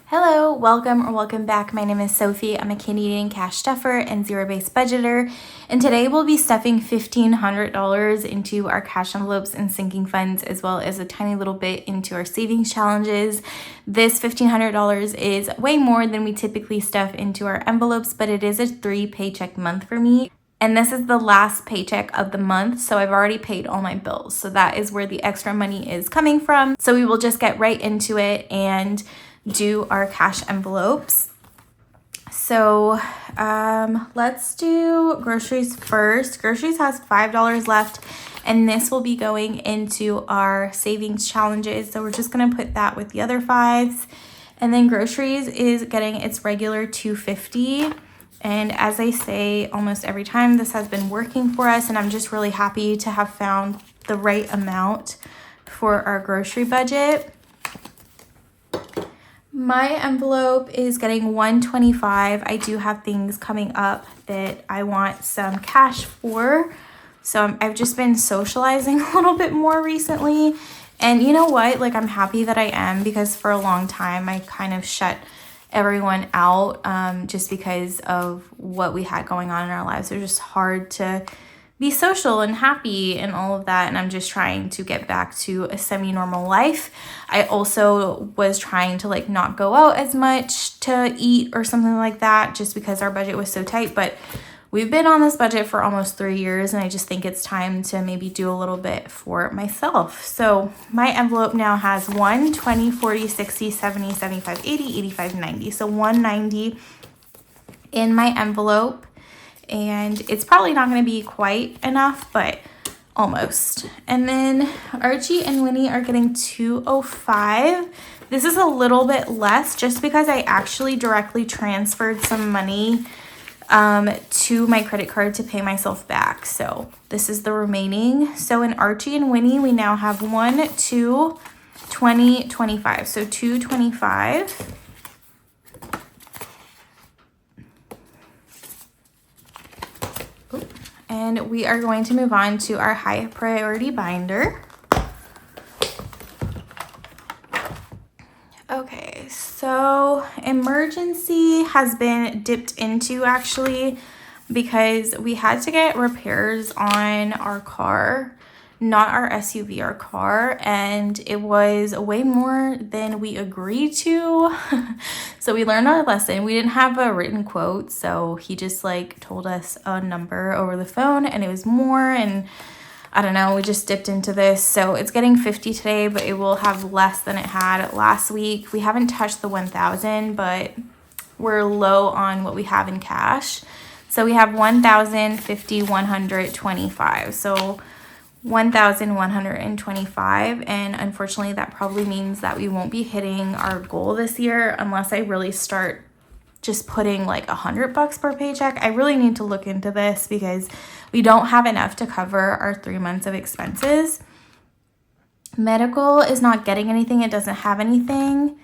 Hello, welcome back. My name is Sophie. I'm a Canadian cash stuffer and zero-based budgeter, and today we'll be stuffing $1,500 into our cash envelopes and sinking funds, as well as a tiny little bit into our savings challenges. This $1,500 is way more than we typically stuff into our envelopes, but it is a 3-paycheck month for me. And this is the last paycheck of the month, so I've already paid all my bills. So that is where the extra money is coming from. So we will just get right into it and do our cash envelopes. So let's do groceries first. Groceries has $5 left, and this will be going into our savings challenges. So we're just gonna put that with the other fives. And then groceries is getting its regular $2.50. And as I say almost every time, this has been working for us, and I'm just really happy to have found the right amount for our grocery budget. My envelope is getting $125. I do have things coming up that I want some cash for. So I've just been socializing a little bit more recently. And you know what? Like, I'm happy that I am, because for a long time I kind of shut everyone out just because of what we had going on in our lives. It was just hard to be social and happy and all of that, and I'm just trying to get back to a semi-normal life. I also was trying to not go out as much to eat or something like that, just because our budget was so tight. But we've been on this budget for almost 3 years, and I just think it's time to maybe do a little bit for myself. So my envelope now has 1, 20, 40, 60, 70, 75, 80, 85, 90. So 190 in my envelope. And it's probably not going to be quite enough, but almost. And then Archie and Winnie are getting $205. This is a little bit less just because I actually directly transferred some money to my credit card to pay myself back. So this is the remaining. So in Archie and Winnie, we now have 1, 2, 20, 25. So $225. And we are going to move on to our high priority binder. Okay, so emergency has been dipped into actually, because we had to get repairs on our car, not our SUV, our car, and it was way more than we agreed to. So we learned our lesson. We didn't have a written quote, so he just told us a number over the phone, and it was more, and I don't know, we just dipped into this. So it's getting $50 today, but it will have less than it had last week. We haven't touched the 1,000, but we're low on what we have in cash. So we have 1,050, 125. So 1,125, and unfortunately that probably means that we won't be hitting our goal this year unless I really start just putting $100 per paycheck. I really need to look into this because we don't have enough to cover our 3 months of expenses. Medical is not getting anything. It doesn't have anything.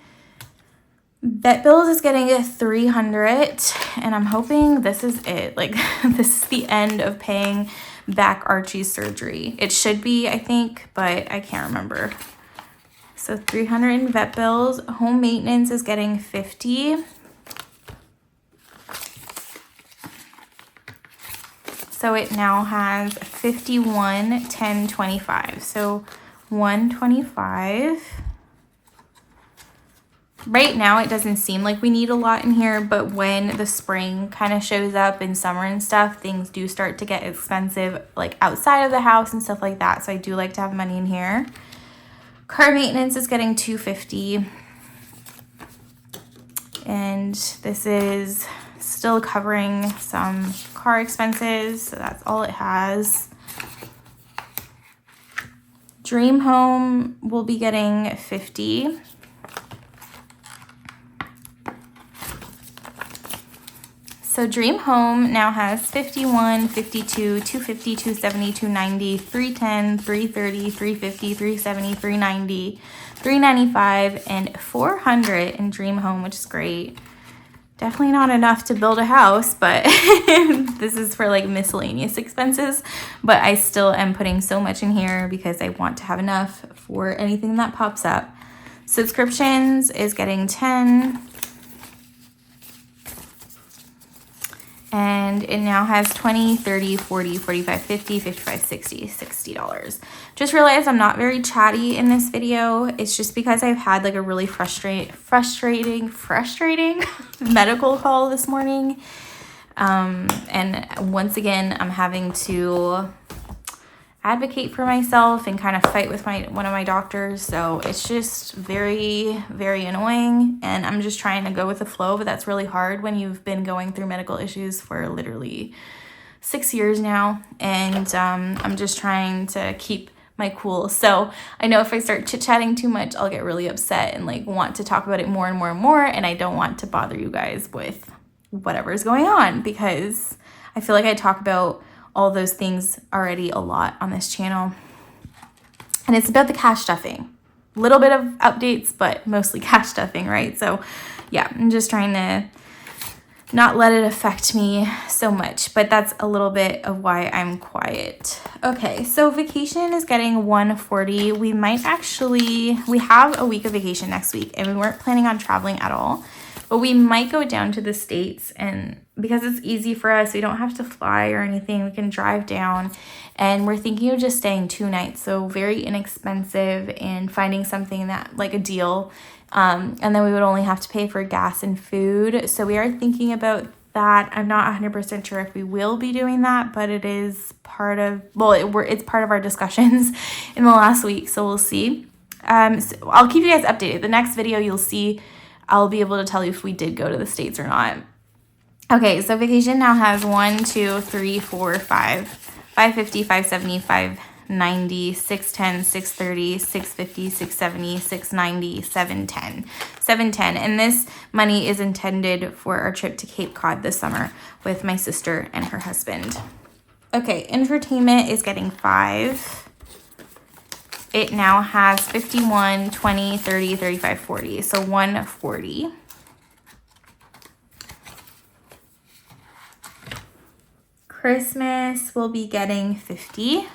Vet bills is getting a $300, and I'm hoping this is it. This is the end of paying back Archie's surgery. It should be, I think, but I can't remember. So $300 in vet bills. Home maintenance is getting $50. So it now has 51, 10, 25. So 125. Right now, it doesn't seem like we need a lot in here, but when the spring kind of shows up in summer and stuff, things do start to get expensive, outside of the house and stuff like that. So I do like to have money in here. Car maintenance is getting $250. And this is still covering some car expenses, so that's all it has. Dream Home will be getting $50. So Dream Home now has 51, 52, 250, 270, 290, 310, 330, 350, 370, 390, 395, and 400 in Dream Home, which is great. Definitely not enough to build a house, but this is for miscellaneous expenses. But I still am putting so much in here because I want to have enough for anything that pops up. Subscriptions is getting 10. And it now has 20, 30, 40, 45, 50, 55, 60, $60. Just realized I'm not very chatty in this video. It's just because I've had like a really frustrating medical call this morning. And once again, I'm having to advocate for myself and kind of fight with one of my doctors. So it's just very, very annoying, and I'm just trying to go with the flow, but that's really hard when you've been going through medical issues for literally 6 years now. And I'm just trying to keep my cool. So I know if I start chit-chatting too much, I'll get really upset and like want to talk about it more and more and more, and I don't want to bother you guys with whatever's going on, because I feel like I talk about all those things already a lot on this channel. And it's about the cash stuffing. A little bit of updates, but mostly cash stuffing, right? So yeah, I'm just trying to not let it affect me so much, but that's a little bit of why I'm quiet. Okay, so vacation is getting $140. We have a week of vacation next week, and we weren't planning on traveling at all. But we might go down to the States, and because it's easy for us, we don't have to fly or anything. We can drive down, and we're thinking of just staying 2 nights. So very inexpensive, and finding something that like a deal. And then we would only have to pay for gas and food. So we are thinking about that. I'm not 100% sure if we will be doing that, but it is part of, it's part of our discussions in the last week. So we'll see. So I'll keep you guys updated. The next video you'll see, I'll be able to tell you if we did go to the States or not. Okay, so vacation now has 1, 2, 3, 4, 5, 550, 570, 590, 610, 630, 650, 670, 690, 710. 710. And this money is intended for our trip to Cape Cod this summer with my sister and her husband. Okay, entertainment is getting 5. It now has 51, 20, 30, 35, 40. So 140. Christmas will be getting 50.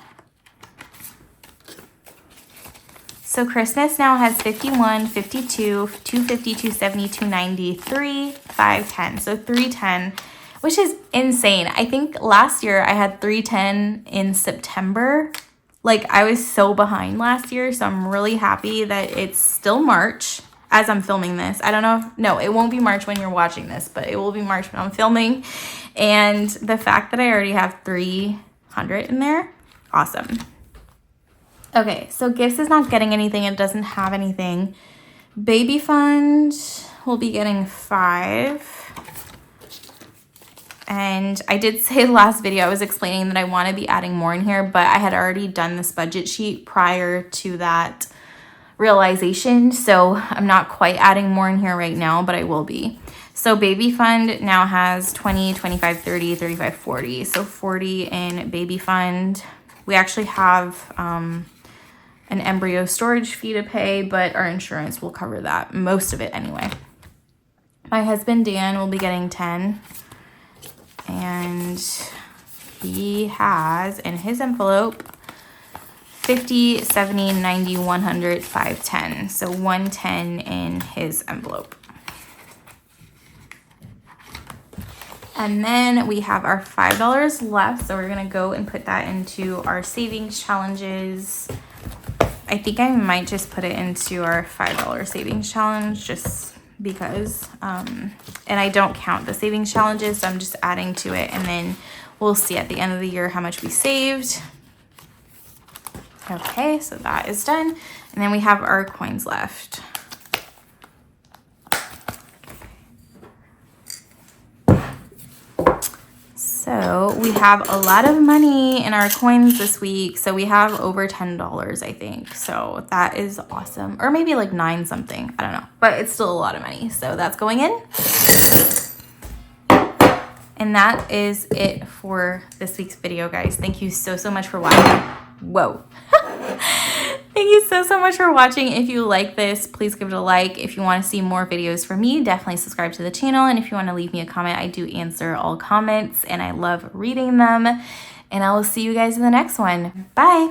So Christmas now has 51, 52, 250, 270, 290, 3, 510. So 310, which is insane. I think last year I had 310 in September. Like, I was so behind last year, so I'm really happy that it's still March as I'm filming this. I don't know no, it won't be March when you're watching this, but it will be March when I'm filming. And the fact that I already have 300 in there, awesome. Okay, so gifts is not getting anything. It doesn't have anything. Baby fund will be getting 5. And I did say last video, I was explaining that I want to be adding more in here, but I had already done this budget sheet prior to that realization. So I'm not quite adding more in here right now, but I will be. So baby fund now has 20, 25, 30, 35, 40. So 40 in baby fund. We actually have an embryo storage fee to pay, but our insurance will cover that, most of it anyway. My husband, Dan, will be getting 10. And he has in his envelope 50, 70, 90, 100, 510. So 110 in his envelope. And then we have our $5 left. So we're going to go and put that into our savings challenges. I think I might just put it into our $5 savings challenge just because, and I don't count the savings challenges, so I'm just adding to it, and then we'll see at the end of the year how much we saved. Okay, so that is done, and then we have our coins left. So we have a lot of money in our coins this week. So we have over $10, I think. So that is awesome. Or maybe like 9 something. I don't know. But it's still a lot of money. So that's going in. And that is it for this week's video, guys. Thank you so much for watching. Whoa. Thank you so much for watching. If you like this, please give it a like. If you want to see more videos from me, definitely subscribe to the channel. And if you want to leave me a comment, I do answer all comments and I love reading them. And I will see you guys in the next one. Bye.